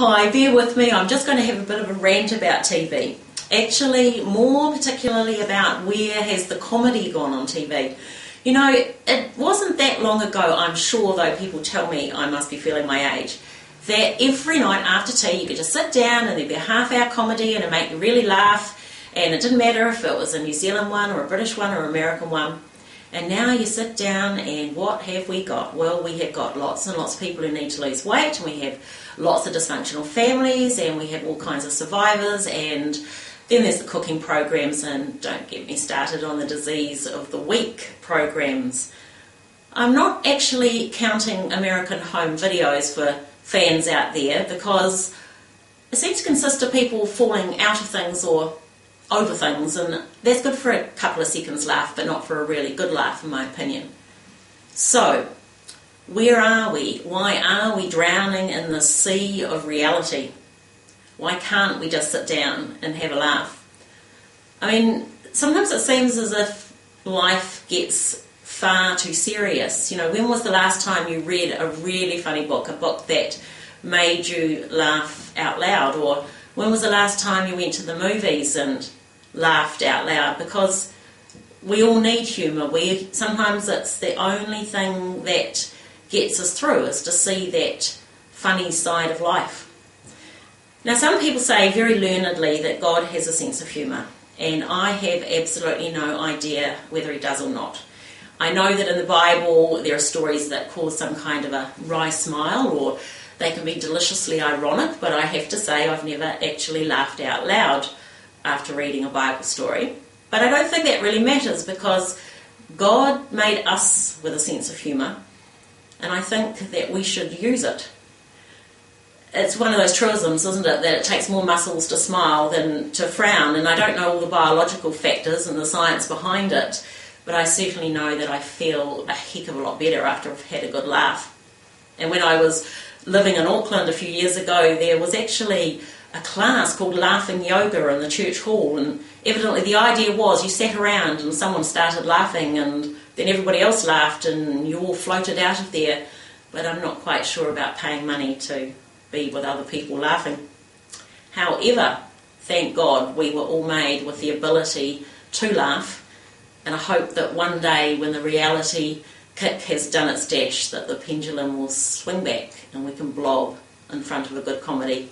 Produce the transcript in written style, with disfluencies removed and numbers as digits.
Hi, bear with me, I'm just going to have a bit of a rant about TV. Actually, more particularly about where has the comedy gone on TV. You know, it wasn't that long ago, I'm sure, though people tell me I must be feeling my age, that every night after tea you could just sit down and there'd be a half-hour comedy and it'd make you really laugh, and it didn't matter if it was a New Zealand one or a British one or an American one. And now you sit down and what have we got? Well, we have got lots and lots of people who need to lose weight, and we have lots of dysfunctional families, and we have all kinds of survivors, and then there's the cooking programs, and don't get me started on the disease of the week programs. I'm not actually counting American Home Videos for fans out there, because it seems to consist of people falling out of things or over things, and that's good for a couple of seconds laugh, but not for a really good laugh in my opinion. So, where are we? Why are we drowning in the sea of reality? Why can't we just sit down and have a laugh? I mean, sometimes it seems as if life gets far too serious. You know, when was the last time you read a really funny book, a book that made you laugh out loud? Or when was the last time you went to the movies and laughed out loud? Because we all need humour. Sometimes it's the only thing that gets us through, is to see that funny side of life. Now, some people say very learnedly that God has a sense of humour, and I have absolutely no idea whether he does or not. I know that in the Bible there are stories that cause some kind of a wry smile, or they can be deliciously ironic, but I have to say I've never actually laughed out loud after reading a Bible story. But I don't think that really matters, because God made us with a sense of humour, and I think that we should use it. It's one of those truisms, isn't it, that it takes more muscles to smile than to frown, and I don't know all the biological factors and the science behind it, but I certainly know that I feel a heck of a lot better after I've had a good laugh. And when I was living in Auckland a few years ago, there was actually a class called Laughing Yoga in the church hall, and evidently the idea was you sat around and someone started laughing and then everybody else laughed and you all floated out of there. But I'm not quite sure about paying money to be with other people laughing. However, thank God we were all made with the ability to laugh, and I hope that one day when the reality kick has done its dash, that the pendulum will swing back and we can blob in front of a good comedy.